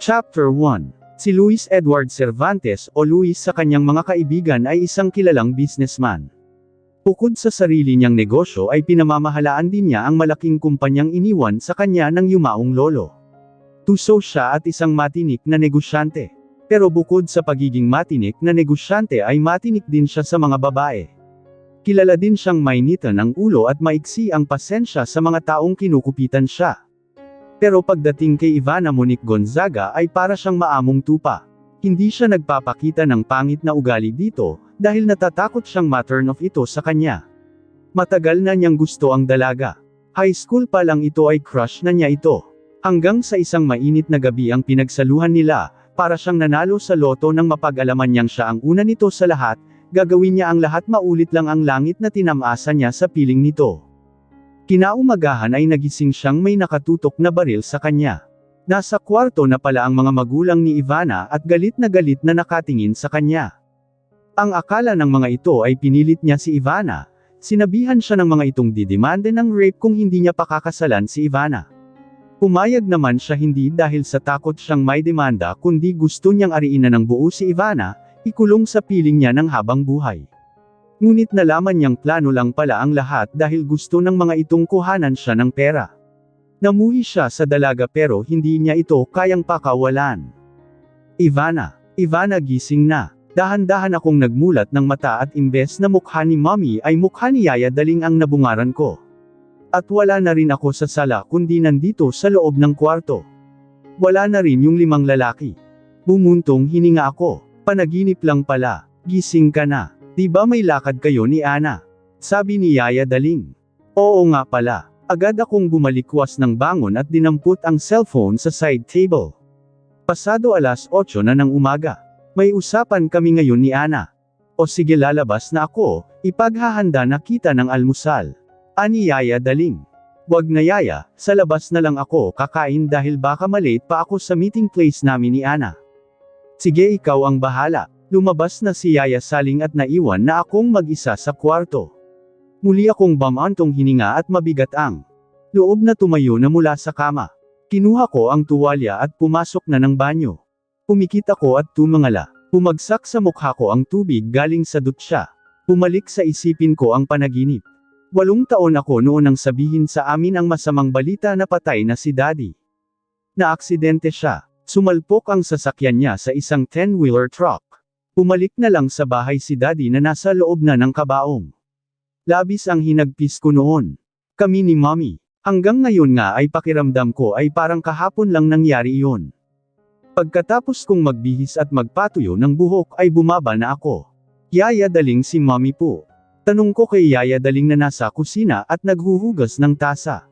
Chapter 1. Si Luis Edward Cervantes o Luis sa kanyang mga kaibigan ay isang kilalang businessman. Bukod sa sarili niyang negosyo ay pinamamahalaan din niya ang malaking kumpanyang iniwan sa kanya ng yumaong lolo. Tuso siya at isang matinik na negosyante. Pero bukod sa pagiging matinik na negosyante ay matinik din siya sa mga babae. Kilala din siyang mainitan ng ulo at maiksi ang pasensya sa mga taong kinukupitan siya. Pero pagdating kay Ivana Monique Gonzaga ay para siyang maamong tupa. Hindi siya nagpapakita ng pangit na ugali dito, dahil natatakot siyang ma-turn off ito sa kanya. Matagal na niyang gusto ang dalaga. High school pa lang ito ay crush na niya ito. Hanggang sa isang mainit na gabi ang pinagsaluhan nila, para siyang nanalo sa loto nang mapag-alaman niyang siya ang una nito sa lahat, gagawin niya ang lahat maulit lang ang langit na tinamasa niya sa piling nito. Kinaumagahan ay nagising siyang may nakatutok na baril sa kanya. Nasa kwarto na pala ang mga magulang ni Ivana at galit na nakatingin sa kanya. Ang akala ng mga ito ay pinilit niya si Ivana, sinabihan siya ng mga itong didemande ng rape kung hindi niya pakakasalan si Ivana. Pumayag naman siya hindi dahil sa takot siyang may demanda kundi gusto niyang ariin na ng buo si Ivana, ikulong sa piling niya ng habang buhay. Ngunit nalaman niyang plano lang pala ang lahat dahil gusto ng mga itong kuhanan siya ng pera. Namuhi siya sa dalaga pero hindi niya ito kayang pakawalan. Ivana gising na. Dahan-dahan akong nagmulat ng mata at imbes na mukha ni Mommy ay mukha ni Yaya Daling ang nabungaran ko. At wala na rin ako sa sala kundi nandito sa loob ng kwarto. Wala na rin yung 5 lalaki. Bumuntong hininga ako. Panaginip lang pala. Gising ka na. Di ba may lakad kayo ni Ana? Sabi ni Yaya Daling. Oo nga pala. Agad akong bumalikwas ng bangon at dinampot ang cellphone sa side table. Pasado 8:00 na ng umaga. May usapan kami ngayon ni Ana. O sige lalabas na ako, ipaghahanda na kita ng almusal. Ani Yaya Daling. Wag na Yaya, sa labas na lang ako kakain dahil baka malate pa ako sa meeting place namin ni Ana. Sige ikaw ang bahala. Lumabas na si Yaya Saling at naiwan na akong mag-isa sa kwarto. Muli akong bamantong hininga at mabigat ang loob na tumayo na mula sa kama. Kinuha ko ang tuwalya at pumasok na ng banyo. Pumikit ako at tumangala. Pumagsak sa mukha ko ang tubig galing sa dutsya. Pumalik sa isipin ko ang panaginip. 8 taon ako noon nang sabihin sa amin ang masamang balita na patay na si Daddy. Naaksidente siya. Sumalpok ang sasakyan niya sa isang 10-wheeler truck. Pumalik na lang sa bahay si Daddy na nasa loob na ng kabaong. Labis ang hinagpis ko noon. Kami ni Mommy. Hanggang ngayon nga ay pakiramdam ko ay parang kahapon lang nangyari iyon. Pagkatapos kong magbihis at magpatuyo ng buhok ay bumaba na ako. Yaya Daling si Mommy po. Tanong ko kay Yaya Daling na nasa kusina at naghuhugas ng tasa.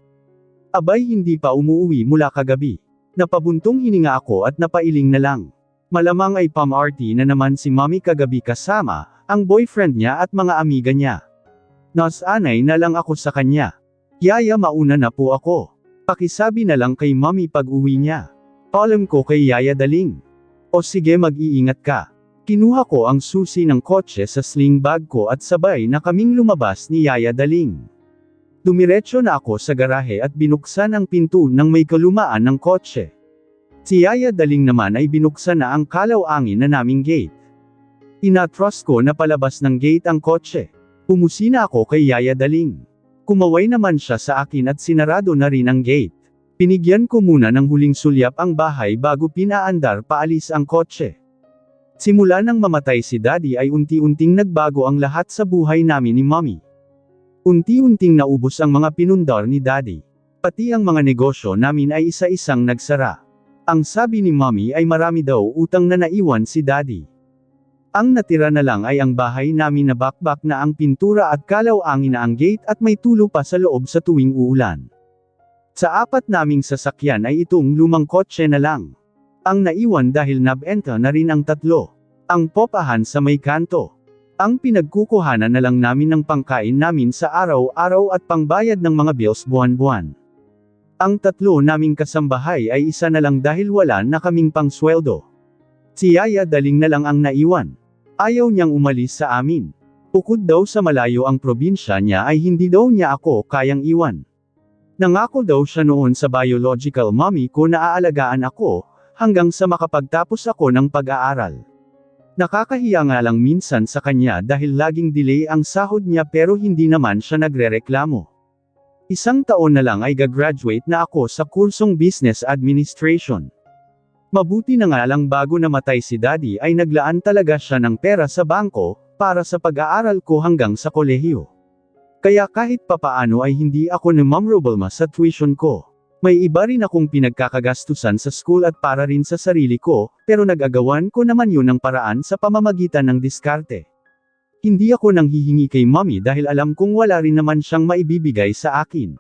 Abay hindi pa umuwi mula kagabi. Napabuntong hininga ako at napailing na lang. Malamang ay pamarty na naman si Mommy kagabi kasama ang boyfriend niya at mga amiga niya. Nasanay na lang ako sa kanya. Yaya mauna na po ako. Pakisabi na lang kay Mommy pag uwi niya. Paalam ko kay Yaya Daling. O sige mag-iingat ka. Kinuha ko ang susi ng kotse sa sling bag ko at sabay na kaming lumabas ni Yaya Daling. Dumiretso na ako sa garahe at binuksan ang pinto ng may kalumaan ng kotse. Si Yaya Daling naman ay binuksan na ang kalaw-angin na naming gate. Inatrust ko na palabas ng gate ang kotse. Pumusina ako kay Yaya Daling. Kumaway naman siya sa akin at sinarado na rin ang gate. Pinigyan ko muna ng huling sulyap ang bahay bago pinaandar paalis ang kotse. Simula nang mamatay si Daddy ay unti-unting nagbago ang lahat sa buhay namin ni Mommy. Unti-unting naubos ang mga pinundar ni Daddy. Pati ang mga negosyo namin ay isa-isang nagsara. Ang sabi ni Mommy ay marami daw utang na naiwan si Daddy. Ang natira na lang ay ang bahay namin na bakbak na ang pintura at kalaw-angin na ang gate at may tulo pa sa loob sa tuwing uulan. Sa 4 naming sasakyan ay itong lumang kotse na lang. Ang naiwan dahil nabenta na rin ang 3. Ang popahan sa may kanto. Ang pinagkukuhanan na lang namin ng pangkain namin sa araw-araw at pangbayad ng mga bills buwan-buwan. Ang 3 naming kasambahay ay isa na lang dahil wala na kaming pangsweldo. Si Yaya Daling na lang ang naiwan. Ayaw niyang umalis sa amin. Bukod daw sa malayo ang probinsya niya ay hindi daw niya ako kayang iwan. Nangako daw siya noon sa biological mommy ko na aalagaan ako, hanggang sa makapagtapos ako ng pag-aaral. Nakakahiya nga lang minsan sa kanya dahil laging delay ang sahod niya pero hindi naman siya nagrereklamo. Isang taon na lang ay gagraduate na ako sa kursong Business Administration. Mabuti na nga lang bago namatay si Daddy ay naglaan talaga siya ng pera sa bangko, para sa pag-aaral ko hanggang sa kolehiyo. Kaya kahit papaano ay hindi ako namamroblema sa tuition ko. May iba rin akong pinagkakagastusan sa school at para rin sa sarili ko, pero nag-agawan ko naman yun ng paraan sa pamamagitan ng diskarte. Hindi ako nanghihingi kay mommy dahil alam kong wala rin naman siyang maibibigay sa akin.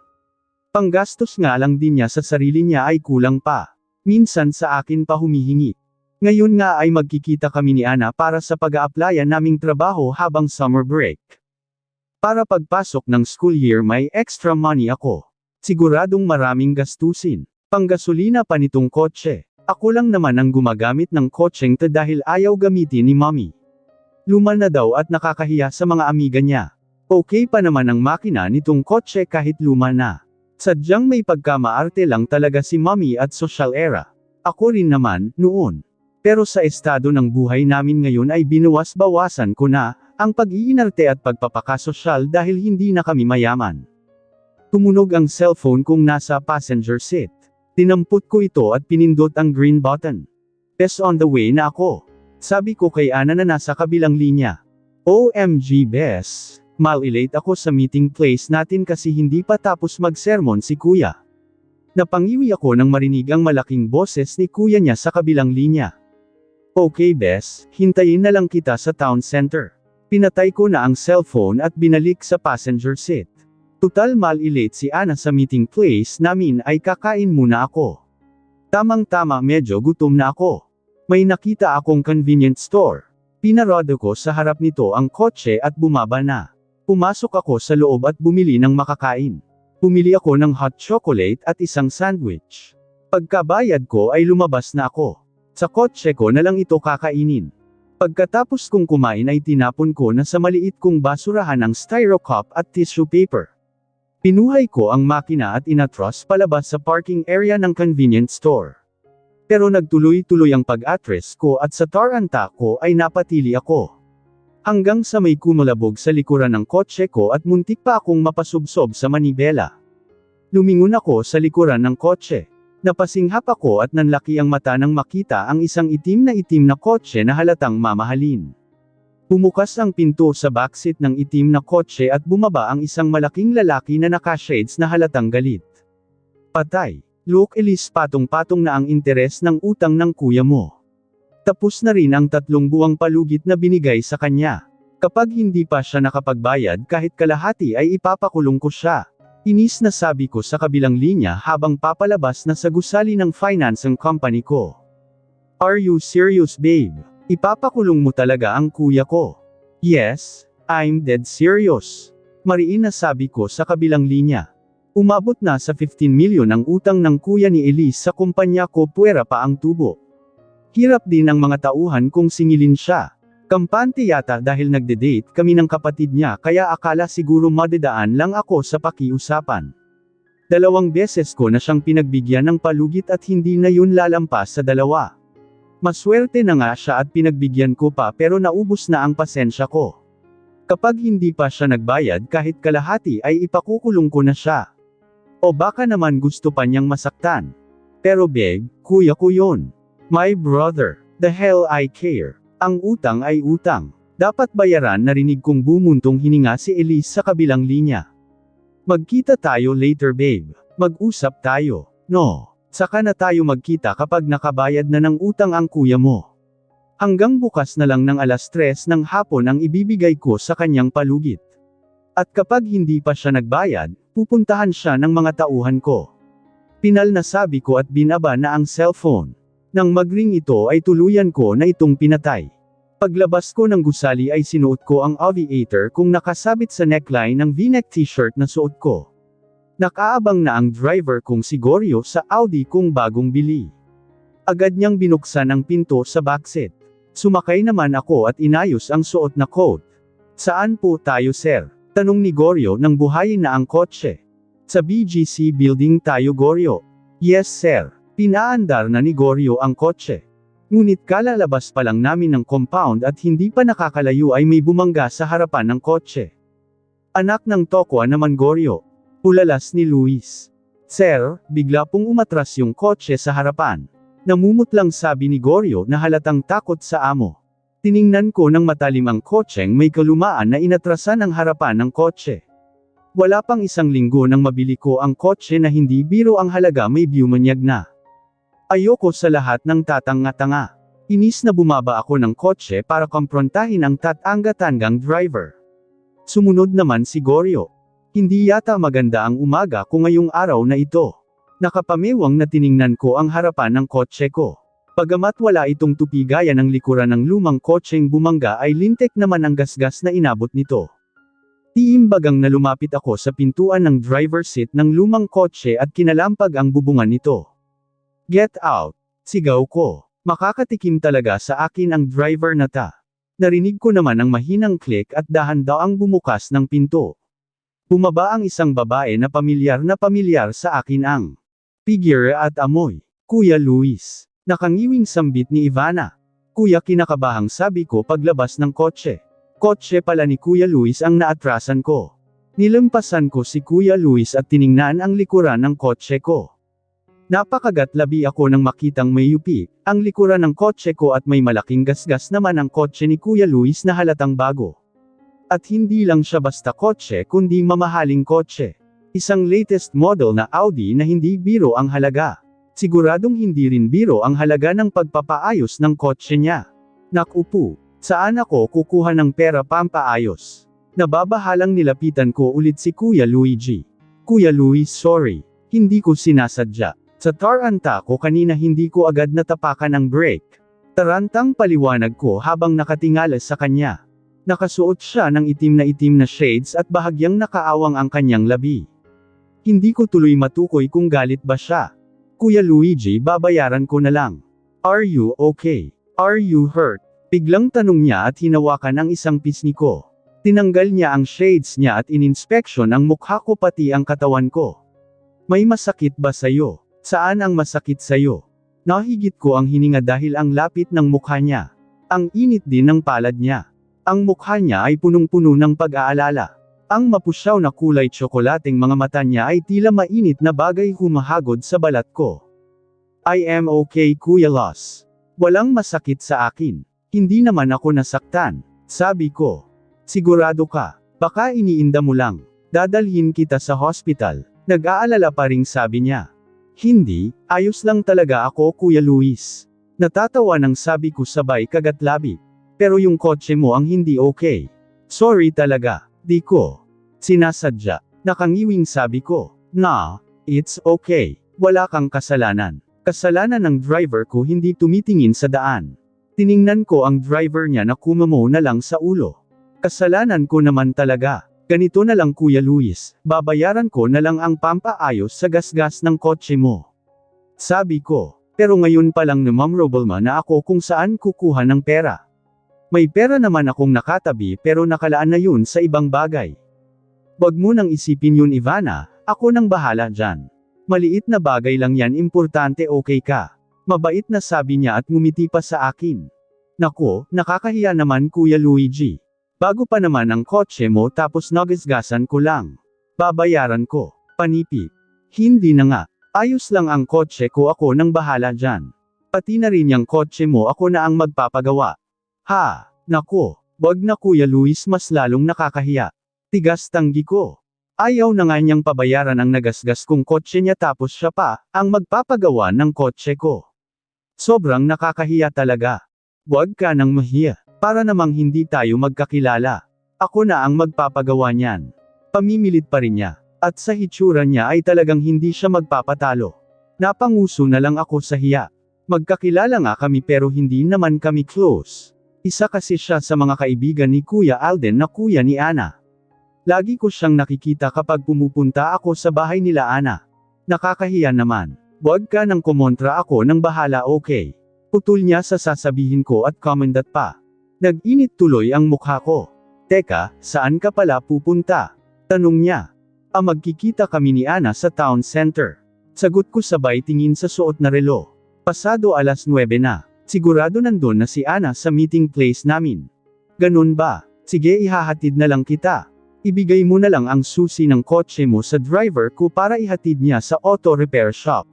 Panggastos nga lang din niya sa sarili niya ay kulang pa. Minsan sa akin pa humihingi. Ngayon nga ay magkikita kami ni Ana para sa pag-a-applyan naming trabaho habang summer break. Para pagpasok ng school year may extra money ako. Siguradong maraming gastusin. Panggasolina pa nitong kotse. Ako lang naman ang gumagamit ng kotseng to dahil ayaw gamitin ni mommy. Luma na daw at nakakahiya sa mga amiga niya. Okay pa naman ang makina nitong kotse kahit luma na. Sadyang may pagkamaarte lang talaga si mommy at social era. Ako rin naman, noon. Pero sa estado ng buhay namin ngayon ay binuwas-bawasan ko na ang pag-iinarte at pagpapakasosyal dahil hindi na kami mayaman. Tumunog ang cellphone kong nasa passenger seat. Tinampot ko ito at pinindot ang green button. Bes on the way na ako. Sabi ko kay Ana na nasa kabilang linya. OMG Bes, mal-elate ako sa meeting place natin kasi hindi pa tapos mag-sermon si Kuya. Napangiwi ako nang marinig ang malaking boses ni Kuya niya sa kabilang linya. Okay Bes, hintayin na lang kita sa town center. Pinatay ko na ang cellphone at binalik sa passenger seat. Tutal mal-elate si Ana sa meeting place namin ay kakain muna ako. Tamang-tama medyo gutom na ako. May nakita akong convenience store. Pinarado ko sa harap nito ang kotse at bumaba na. Pumasok ako sa loob at bumili ng makakain. Pumili ako ng hot chocolate at isang sandwich. Pagkabayad ko ay lumabas na ako. Sa kotse ko na lang ito kakainin. Pagkatapos kong kumain ay tinapon ko na sa maliit kong basurahan ang styro cup at tissue paper. Pinuhay ko ang makina at inatras palabas sa parking area ng convenience store. Pero nagtuloy-tuloy ang pag-atras ko at sa taranta ko ay napatili ako. Hanggang sa may kumalabog sa likuran ng kotse ko at muntik pa akong mapasubsob sa manibela. Lumingon ako sa likuran ng kotse. Napasinghap ako at nanlaki ang mata nang makita ang isang itim na kotse na halatang mamahalin. Bumukas ang pinto sa backseat ng itim na kotse at bumaba ang isang malaking lalaki na naka-shades na halatang galit. Patay. Look Elise, patong-patong na ang interes ng utang ng kuya mo. Tapos na rin ang 3 buwang palugit na binigay sa kanya. Kapag hindi pa siya nakapagbayad kahit kalahati ay ipapakulong ko siya. Inis na sabi ko sa kabilang linya habang papalabas na sa gusali ng financing company ko. Are you serious babe? Ipapakulong mo talaga ang kuya ko. Yes, I'm dead serious. Mariin na sabi ko sa kabilang linya. Umabot na sa 15 milyon ang utang ng kuya ni Elise sa kumpanya ko, puwera pa ang tubo. Hirap din ang mga tauhan kung singilin siya. Kampante yata dahil nagde-date kami ng kapatid niya kaya akala siguro madedaan lang ako sa pakiusapan. 2 beses ko na siyang pinagbigyan ng palugit at hindi na yun lalampas sa 2. Maswerte na nga siya at pinagbigyan ko pa pero naubos na ang pasensya ko. Kapag hindi pa siya nagbayad kahit kalahati ay ipakukulong ko na siya. O baka naman gusto pa niyang masaktan. Pero babe, kuya ko yun. My brother, the hell I care. Ang utang ay utang. Dapat bayaran, narinig kong bumuntong hininga si Elise sa kabilang linya. Magkita tayo later babe. Mag-usap tayo. No. Saka na tayo magkita kapag nakabayad na ng utang ang kuya mo. Hanggang bukas na lang ng 3:00 ng hapon ang ibibigay ko sa kanyang palugit. At kapag hindi pa siya nagbayad, pupuntahan siya ng mga tauhan ko. Pinal na sabi ko at binaba na ang cellphone. Nang magring ito ay tuluyan ko na itong pinatay. Paglabas ko ng gusali ay sinuot ko ang aviator kung nakasabit sa neckline ng V-neck t-shirt na suot ko. Nakaabang na ang driver kong si Goryo sa Audi kong bagong bili. Agad niyang binuksan ang pinto sa backseat. Sumakay naman ako at inayos ang suot na coat. Saan po tayo sir? Tanong ni Goryo nang buhayin na ang kotse. Sa BGC building tayo Goryo. Yes sir. Pinaandar na ni Goryo ang kotse. Ngunit kalalabas pa lang namin ng compound at hindi pa nakakalayo ay may bumangga sa harapan ng kotse. Anak ng Tokwa naman Goryo. Ulalas ni Luis. Sir, bigla pong umatras yung kotse sa harapan. Namumutlang sabi ni Goryo na halatang takot sa amo. Tiningnan ko ng matalim ang kotseng may kalumaan na inatrasan ang harapan ng kotse. Wala pang isang linggo nang mabili ko ang kotse na hindi biro ang halaga may bumanyag na. Ayoko sa lahat ng tatanga-tanga. Inis na bumaba ako ng kotse para komprontahin ang tatanga-tangang driver. Sumunod naman si Goryo. Hindi yata maganda ang umaga ko ngayong araw na ito. Nakapamewang na tiningnan ko ang harapan ng kotse ko. Bagamat wala itong tupi gaya ng likuran ng lumang kotseng bumangga ay lintek naman ang gasgas na inabot nito. Tiimbagang na lumapit ako sa pintuan ng driver seat ng lumang kotse at kinalampag ang bubungan nito. Get out! Sigaw ko. Makakatikim talaga sa akin ang driver na ta. Narinig ko naman ang mahinang click at dahan-daang bumukas ng pinto. Bumaba ang isang babae na pamilyar sa akin ang figure at amoy. Kuya Luis. Nakangiwing sambit ni Ivana. Kuya kinakabahang sabi ko paglabas ng kotse. Kotse pala ni Kuya Luis ang naatrasan ko. Nilampasan ko si Kuya Luis at tiningnan ang likuran ng kotse ko. Napakagatlabi ako nang makitang may yupi, ang likuran ng kotse ko at may malaking gasgas naman ang kotse ni Kuya Luis na halatang bago. At hindi lang siya basta kotse kundi mamahaling kotse. Isang latest model na Audi na hindi biro ang halaga. Siguradong hindi rin biro ang halaga ng pagpapaayos ng kotse niya. Naku, saan ako kukuha ng pera pampaayos? Nababahalang nilapitan ko ulit si Kuya Luigi. Kuya Luis sorry, hindi ko sinasadya. Sa taranta ko kanina hindi ko agad natapakan ang brake. Tarantang paliwanag ko habang nakatingala sa kanya. Nakasuot siya ng itim na shades at bahagyang nakaawang ang kanyang labi. Hindi ko tuloy matukoy kung galit ba siya. Kuya Luigi babayaran ko na lang. Are you okay? Are you hurt? Biglang tanong niya at hinawakan ang isang pisngi ko. Tinanggal niya ang shades niya at ininspeksyon ang mukha ko pati ang katawan ko. May masakit ba sayo? Saan ang masakit sayo? Nahigit ko ang hininga dahil ang lapit ng mukha niya. Ang init din ng palad niya. Ang mukha niya ay punong-puno ng pag-aalala. Ang mapusyaw na kulay tsokolating mga mata niya ay tila mainit na bagay humahagod sa balat ko. I am okay Kuya Los. Walang masakit sa akin. Hindi naman ako nasaktan. Sabi ko. Sigurado ka. Baka iniinda mo lang. Dadalhin kita sa hospital. Nag-aalala pa ring sabi niya. Hindi, ayos lang talaga ako Kuya Luis. Natatawa nang sabi ko sabay kagatlabi. Pero yung kotse mo ang hindi okay. Sorry talaga. Di ko sinasadya. Nakangiwing sabi ko. Nah, it's okay. Wala kang kasalanan. Kasalanan ng driver ko hindi tumitingin sa daan. Tiningnan ko ang driver niya na kumamo na lang sa ulo. Kasalanan ko naman talaga. Ganito na lang Kuya Luis, babayaran ko na lang ang pampaayos sa gasgas ng kotse mo. Sabi ko. Pero ngayon pa lang memorable na ako kung saan kukuha ng pera. May pera naman akong nakatabi pero nakalaan na yun sa ibang bagay. Wag mo nang isipin yun Ivana, ako nang bahala dyan. Maliit na bagay lang yan importante okay ka. Mabait na sabi niya at ngumiti pa sa akin. Nako, nakakahiya naman Kuya Luigi. Bago pa naman ang kotse mo tapos nagasgasan ko lang. Babayaran ko. Panipi. Hindi na nga. Ayos lang ang kotse ko ako nang bahala dyan. Pati na rin yung kotse mo ako na ang magpapagawa. Ha, nako, wag na Kuya Luis mas lalong nakakahiya. Tigas tanggi ko. Ayaw na nga niyang pabayaran ang nagasgas kong kotse niya tapos siya pa, ang magpapagawa ng kotse ko. Sobrang nakakahiya talaga. Wag ka nang mahiya, para namang hindi tayo magkakilala. Ako na ang magpapagawa niyan. Pamimilit pa rin niya, at sa hitsura niya ay talagang hindi siya magpapatalo. Napanguso na lang ako sa hiya. Magkakilala nga kami pero hindi naman kami close. Isa kasi siya sa mga kaibigan ni Kuya Alden na kuya ni Ana. Lagi ko siyang nakikita kapag pumupunta ako sa bahay nila Ana. Nakakahiya naman. Wag ka nang kumontra ako nang bahala okay. Putol niya sa sasabihin ko at commendat pa. Nag-init tuloy ang mukha ko. Teka, saan ka pala pupunta? Tanong niya. Magkikita kami ni Ana sa town center. Sagot ko sabay tingin sa suot na relo. Pasado 9:00 na. Sigurado nandun na si Ana sa meeting place namin. Ganun ba? Sige, ihahatid na lang kita. Ibigay mo na lang ang susi ng kotse mo sa driver ko para ihatid niya sa auto repair shop.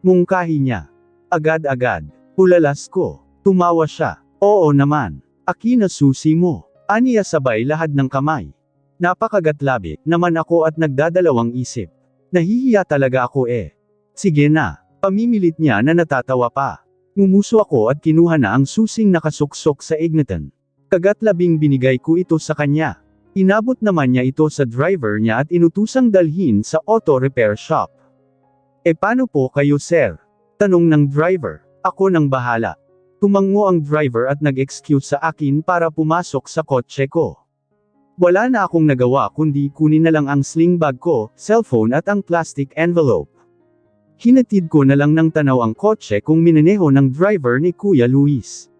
Mungkahi niya. Agad-agad. Ulalas ko. Tumawa siya. Oo naman. Akin na susi mo. Aniya sabay lahad ng kamay. Napakagatlabi naman ako at nagdadalawang isip. Nahihiya talaga ako eh. Sige na. Pamimilit niya na natatawa pa. Ngumuso ako at kinuha na ang susing nakasuksok sa ignition. Kagatlabing binigay ko ito sa kanya. Inabot naman niya ito sa driver niya at inutusang dalhin sa auto repair shop. E paano po kayo sir? Tanong ng driver. Ako nang bahala. Tumango ang driver at nag-excuse sa akin para pumasok sa kotse ko. Wala na akong nagawa kundi kunin na lang ang sling bag ko, cellphone at ang plastic envelope. Hinatid ko na lang ng tanaw ang kotse kung minaneho ng driver ni Kuya Luis.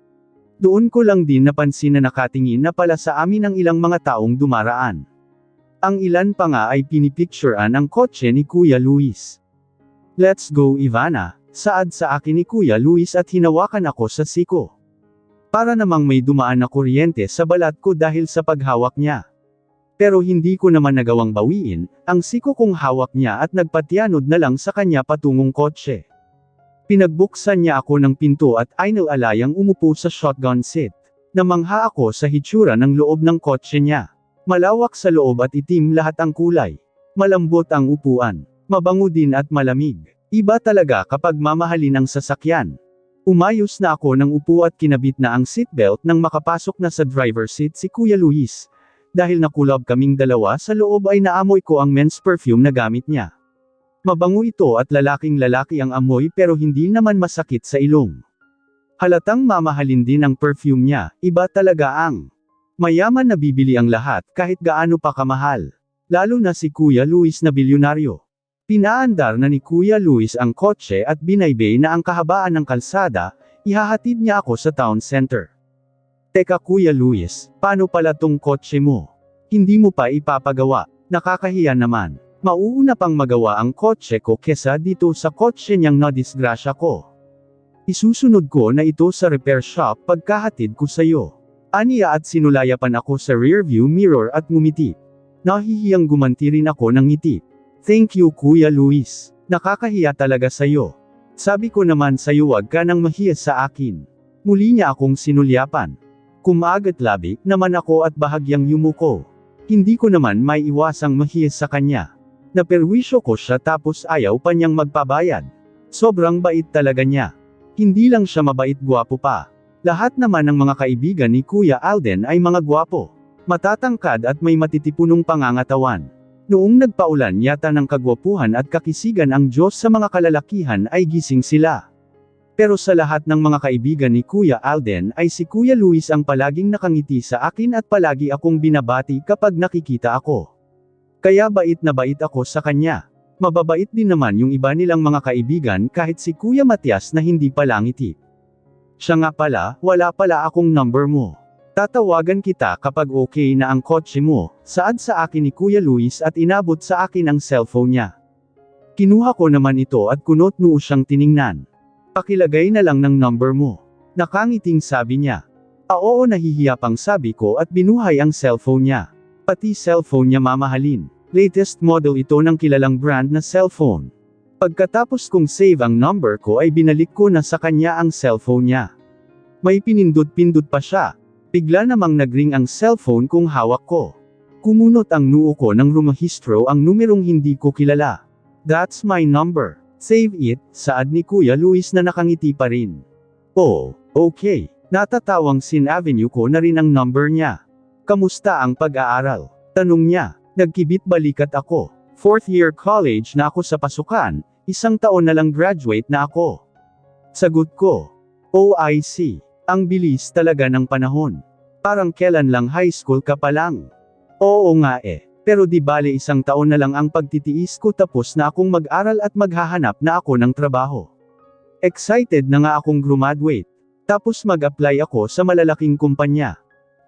Doon ko lang din napansin na nakatingin na pala sa amin ang ilang mga taong dumaraan. Ang ilan pa nga ay pinipicturean ang kotse ni Kuya Luis. Let's go Ivana, saad sa akin ni Kuya Luis at hinawakan ako sa siko. Para namang may dumaan na kuryente sa balat ko dahil sa paghawak niya. Pero hindi ko naman nagawang bawiin, ang siko kong hawak niya at nagpatianod na lang sa kanya patungong kotse. Pinagbuksan niya ako ng pinto at alayang umupo sa shotgun seat. Namangha ako sa hitsura ng loob ng kotse niya. Malawak sa loob at itim lahat ang kulay. Malambot ang upuan. Mabango din at malamig. Iba talaga kapag mamahalin ang sasakyan. Umayos na ako ng upo at kinabit na ang seatbelt nang makapasok na sa driver seat si Kuya Luis. Dahil nakulab kaming dalawa sa loob ay naamoy ko ang men's perfume na gamit niya. Mabango ito at lalaking-lalaki ang amoy pero hindi naman masakit sa ilong. Halatang mamahalin din ang perfume niya, iba talaga ang mayaman na bibili ang lahat kahit gaano pa kamahal. Lalo na si Kuya Luis na bilyonaryo. Pinaandar na ni Kuya Luis ang kotse at binaybay na ang kahabaan ng kalsada, ihahatid niya ako sa town center. Teka Kuya Luis, paano pala tong kotse mo? Hindi mo pa ipapagawa, nakakahiya naman. Mauuna pang magawa ang kotse ko kesa dito sa kotse niyang nadisgrasya ko. Isusunod ko na ito sa repair shop pagkahatid ko sayo. Aniya at sinulayapan ako sa rearview mirror at ngumiti. Nahihiyang gumanti rin ako ng ngiti. Thank you Kuya Luis. Nakakahiya talaga sayo. Sabi ko naman sayo wag ka nang mahiya sa akin. Muli niya akong sinulyapan. Kumagat-labi naman ako at bahagyang yumuko. Hindi ko naman may iwasang mahiya sa kanya. Naperwisyo ko siya tapos ayaw pa niyang magpabayad. Sobrang bait talaga niya. Hindi lang siya mabait gwapo pa. Lahat naman ng mga kaibigan ni Kuya Alden ay mga gwapo. Matatangkad at may matitipunong pangangatawan. Noong nagpaulan yata ng kagwapuhan at kakisigan ang Diyos sa mga kalalakihan ay gising sila. Pero sa lahat ng mga kaibigan ni Kuya Alden ay si Kuya Luis ang palaging nakangiti sa akin at palagi akong binabati kapag nakikita ako. Kaya bait na bait ako sa kanya. Mababait din naman yung iba nilang mga kaibigan kahit si Kuya Matias na hindi pala ngiti. Siya nga pala, wala pala akong number mo. Tatawagan kita kapag okay na ang kotse mo, saad sa akin ni Kuya Luis at inabot sa akin ang cellphone niya. Kinuha ko naman ito at kunot noo siyang tiningnan. Pakilagay na lang ng number mo. Nakangiting sabi niya. Oo nahihiya pang sabi ko at binuhay ang cellphone niya. Pati cellphone niya mamahalin. Latest model ito ng kilalang brand na cellphone. Pagkatapos kong save ang number ko ay binalik ko na sa kanya ang cellphone niya. May pinindot-pindot pa siya. Bigla namang nagring ang cellphone kong hawak ko. Kumunot ang noo ko nang rumahistro ang numerong hindi ko kilala. That's my number. Save it, saad ni Kuya Luis na nakangiti pa rin. Oh, okay. Natatawang Avenue ko na rin ang number niya. Kamusta ang pag-aaral? Tanong niya. Nagkibit balikat ako. 4th year college na ako sa pasukan, 1 taon na lang graduate na ako. Sagot ko. Oh I see. Ang bilis talaga ng panahon. Parang kailan lang high school ka pa lang. Oo nga eh. Pero di bale 1 taon na lang ang pagtitiis ko tapos na akong mag-aral at maghahanap na ako ng trabaho. Excited na nga akong graduate. Tapos mag-apply ako sa malalaking kumpanya.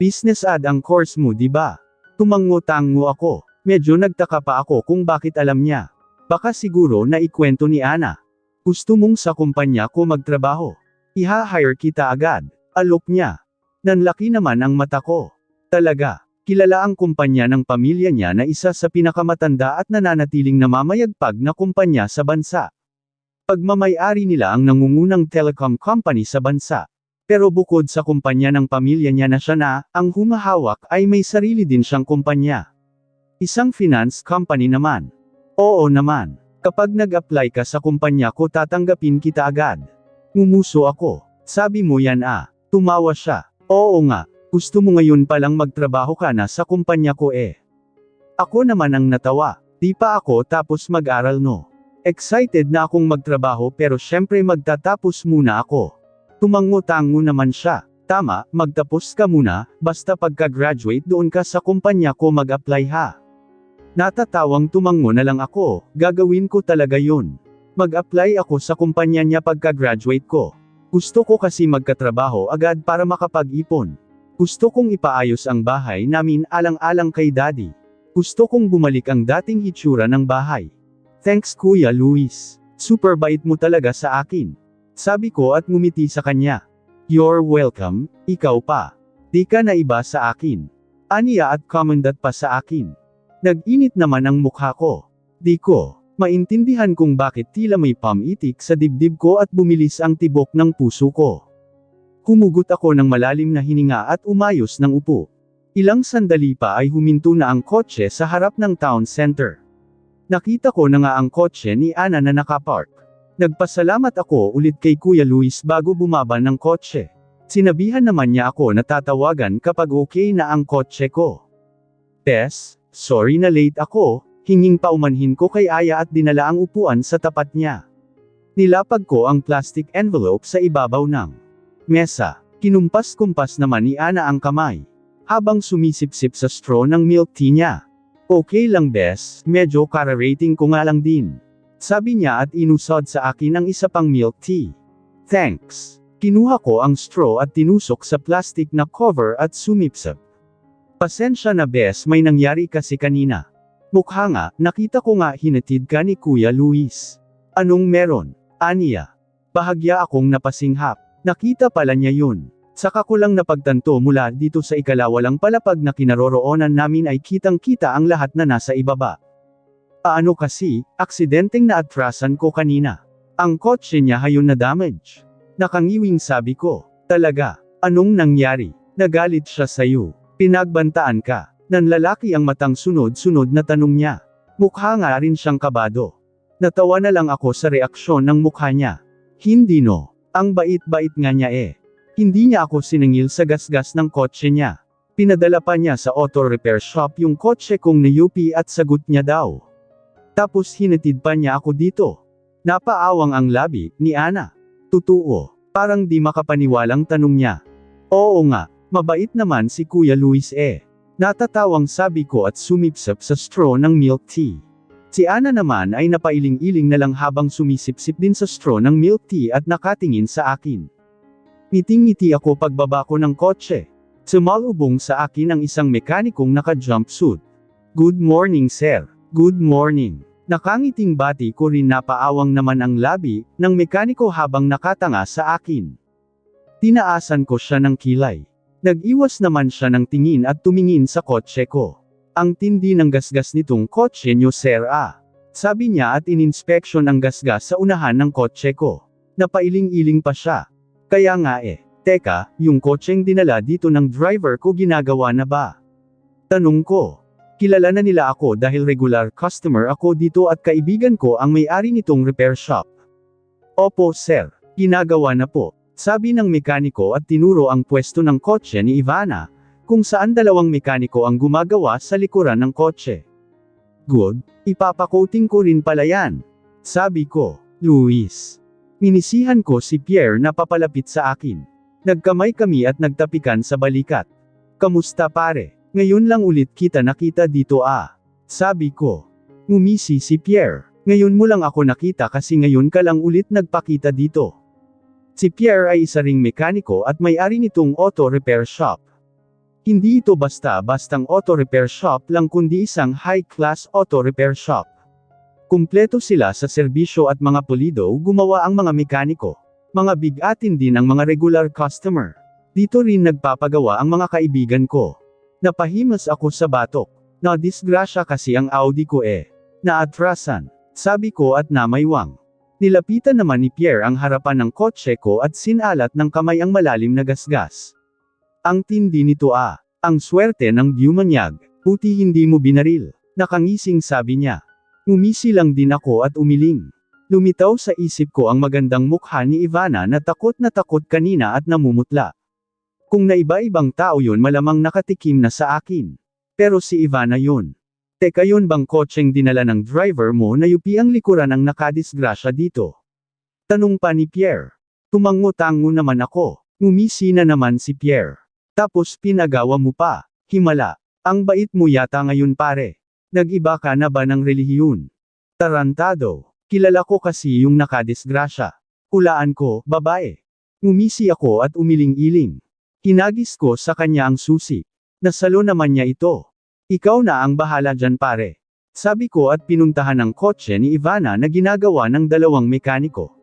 Business ad ang course mo di ba? Tumango-tango ako. Medyo nagtaka pa ako kung bakit alam niya. Baka siguro na ikwento ni Ana. Gusto mong sa kumpanya ko magtrabaho. Iha-hire kita agad. Alok niya. Nanlaki naman ang mata ko. Talaga. Kilala ang kumpanya ng pamilya niya na isa sa pinakamatanda at nananatiling namamayagpag na kumpanya sa bansa. Pagmamay-ari nila ang nangungunang telecom company sa bansa. Pero bukod sa kumpanya ng pamilya niya na siya na, ang humahawak ay may sarili din siyang kumpanya. Isang finance company naman. Oo naman. Kapag nag-apply ka sa kumpanya ko tatanggapin kita agad. Ngumuso ako. Sabi mo yan ah. Tumawa siya. Oo nga. Gusto mo ngayon palang magtrabaho ka na sa kumpanya ko eh. Ako naman ang natawa. Di pa ako tapos mag-aral no. Excited na akong magtrabaho pero syempre magtatapos muna ako. Tumango-tango naman siya. Tama, magtapos ka muna, basta pagka-graduate doon ka sa kumpanya ko mag-apply ha. Natatawang tumango na lang ako, gagawin ko talaga yun. Mag-apply ako sa kumpanya niya pagka-graduate ko. Gusto ko kasi magkatrabaho agad para makapag-ipon. Gusto kong ipaayos ang bahay namin alang-alang kay daddy. Gusto kong bumalik ang dating hitsura ng bahay. Thanks Kuya Luis. Super bait mo talaga sa akin. Sabi ko at ngumiti sa kanya. You're welcome, ikaw pa. Di ka na iba sa akin. Aniya at commendat pa sa akin. Nag-init naman ang mukha ko. Di ko maintindihan kung bakit tila may pamitik sa dibdib ko at bumilis ang tibok ng puso ko. Humugot ako ng malalim na hininga at umayos ng upo. Ilang sandali pa ay huminto na ang kotse sa harap ng town center. Nakita ko na nga ang kotse ni Ana na nakapark. Nagpasalamat ako ulit kay Kuya Luis bago bumaba ng kotse. Sinabihan naman niya ako na tatawagan kapag okay na ang kotse ko. Bes, sorry na late ako, hinging paumanhin ko kay Aya at dinala ang upuan sa tapat niya. Nilapag ko ang plastic envelope sa ibabaw ng mesa. Kinumpas-kumpas naman ni Ana ang kamay. Habang sumisipsip sa straw ng milk tea niya. Okay lang bes, medyo kara-rating ko nga lang din. Sabi niya at inusod sa akin ang isa pang milk tea. Thanks. Kinuha ko ang straw at tinusok sa plastic na cover at sumipsip. Pasensya na bes, may nangyari kasi kanina. Mukha nga, nakita ko nga hinatid ka ni Kuya Luis. Anong meron? Aniya. Bahagya akong napasinghap. Nakita pala niya yun. Saka ko lang napagtanto mula dito sa ikalawalang palapag na kinaroroonan namin ay kitang-kita ang lahat na nasa ibaba. Ano kasi, aksidenteng naatrasan ko kanina. Ang kotse niya hayon na damage. Nakangiwing sabi ko, talaga, anong nangyari? Nagalit siya sa'yo. Pinagbantaan ka. Nanlalaki ang matang sunod-sunod na tanong niya. Mukha nga rin siyang kabado. Natawa na lang ako sa reaksyon ng mukha niya. Hindi no. Ang bait-bait nga niya eh. Hindi niya ako siningil sa gasgas ng kotse niya. Pinadala pa niya sa auto repair shop yung kotse kong niyupi at sagot niya daw. Tapos hinatid pa niya ako dito. Napaawang ang labi ni Ana. Totoo. Parang di makapaniwalang tanong niya. Oo nga, mabait naman si Kuya Luis eh. Natatawang sabi ko at sumipsip sa straw ng milk tea. Si Ana naman ay napailing-iling na lang habang sumisipsip din sa straw ng milk tea at nakatingin sa akin. Ngiting-ngiti ako pagbaba ko ng kotse. Sumalubong sa akin ang isang mekanikong naka-jumpsuit. Good morning sir. Good morning. Nakangiting bati ko rin, napaawang naman ang labi ng mekaniko habang nakatanga sa akin. Tinaasan ko siya ng kilay. Nag-iwas naman siya ng tingin at tumingin sa kotse ko. Ang tindi ng gasgas nitong kotse nyo sir ah. Sabi niya at ininspeksyon ang gasgas sa unahan ng kotse ko. Napailing-iling pa siya. Kaya nga eh, teka, yung kotseng dinala dito ng driver ko ginagawa na ba? Tanong ko. Kilala na nila ako dahil regular customer ako dito at kaibigan ko ang may-ari nitong repair shop. Opo sir, ginagawa na po. Sabi ng mekaniko at tinuro ang pwesto ng kotse ni Ivana, kung saan dalawang mekaniko ang gumagawa sa likuran ng kotse. Good, ipapakoting ko rin pala yan. Sabi ko, Luis. Minisihan ko si Pierre na papalapit sa akin. Nagkamay kami at nagtapikan sa balikat. Kamusta pare? Ngayon lang ulit kita nakita dito ah. Sabi ko. Ngumisi si Pierre. Ngayon mo lang ako nakita kasi ngayon ka lang ulit nagpakita dito. Si Pierre ay isa ring mekaniko at may-ari nitong auto repair shop. Hindi ito basta-bastang auto repair shop lang kundi isang high-class auto repair shop. Kumpleto sila sa serbisyo at mga pulido, gumawa ang mga mekaniko. Mga bigatin din ang mga regular customer. Dito rin nagpapagawa ang mga kaibigan ko. Napahimas ako sa batok. Na-disgrasya kasi ang Audi ko Naatrasan. Sabi ko at namaywang. Nilapitan naman ni Pierre ang harapan ng kotse ko at sinalat ng kamay ang malalim na gasgas. Ang tindi nito Ang swerte ng Bumanyag. Puti hindi mo binaril. Nakangising sabi niya. Umisi lang din ako at umiling. Lumitaw sa isip ko ang magandang mukha ni Ivana na takot kanina at namumutla. Kung naiba-ibang tao yun malamang nakatikim na sa akin. Pero si Ivana yun. Teka yun bang kotseng dinala ng driver mo na yupi ang likuran ang nakadisgrasya dito? Tanong pa ni Pierre. Tumango-tango naman ako. Umisi na naman si Pierre. Tapos pinagawa mo pa. Himala. Ang bait mo yata ngayon pare. Nag-iba ka na ba ng relihiyon? Tarantado. Kilala ko kasi yung nakadisgrasya. Hulaan ko, babae. Umisi ako at umiling-iling. Hinagis ko sa kanya ang susi. Nasalo naman niya ito. Ikaw na ang bahala dyan pare. Sabi ko at pinuntahan ang kotse ni Ivana na ginagawa ng dalawang mekaniko.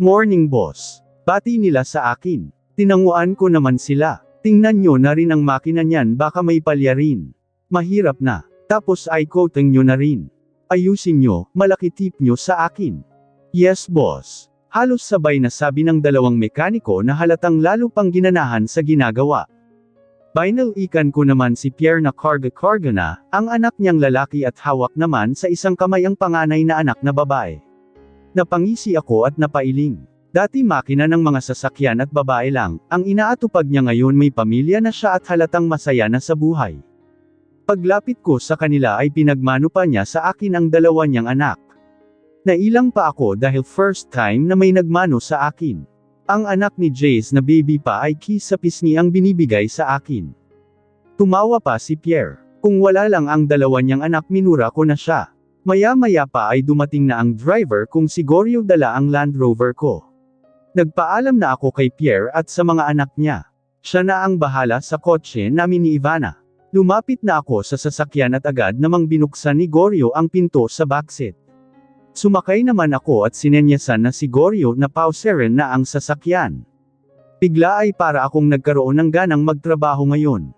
Morning boss. Bati nila sa akin. Tinanguan ko naman sila. Tingnan nyo na rin ang makina niyan baka may palya rin. Mahirap na. Tapos ay coating nyo na rin. Ayusin nyo, malaki tip nyo sa akin. Yes boss. Halos sabay na sabi ng dalawang mekaniko na halatang lalo pang ginanahan sa ginagawa. Binalikan ko naman si Pierre na karga-karga na, ang anak niyang lalaki at hawak naman sa isang kamay ang panganay na anak na babae. Napangisi ako at napailing. Dati makina ng mga sasakyan at babae lang, ang inaatupag niya ngayon may pamilya na siya at halatang masaya na sa buhay. Paglapit ko sa kanila ay pinagmano pa niya sa akin ang dalawa niyang anak. Nailang pa ako dahil first time na may nagmano sa akin. Ang anak ni Jace na baby pa ay kiss sa pisngi ang binibigay sa akin. Tumawa pa si Pierre. Kung wala lang ang dalawa niyang anak minura ko na siya. Maya-maya pa ay dumating na ang driver kung si Goryo dala ang Land Rover ko. Nagpaalam na ako kay Pierre at sa mga anak niya. Siya na ang bahala sa kotse namin ni Ivana. Lumapit na ako sa sasakyan at agad namang binuksan ni Goryo ang pinto sa backseat. Sumakay naman ako at sinenyasan na si Goryo na pauserin na ang sasakyan. Bigla ay para akong nagkaroon ng ganang magtrabaho ngayon.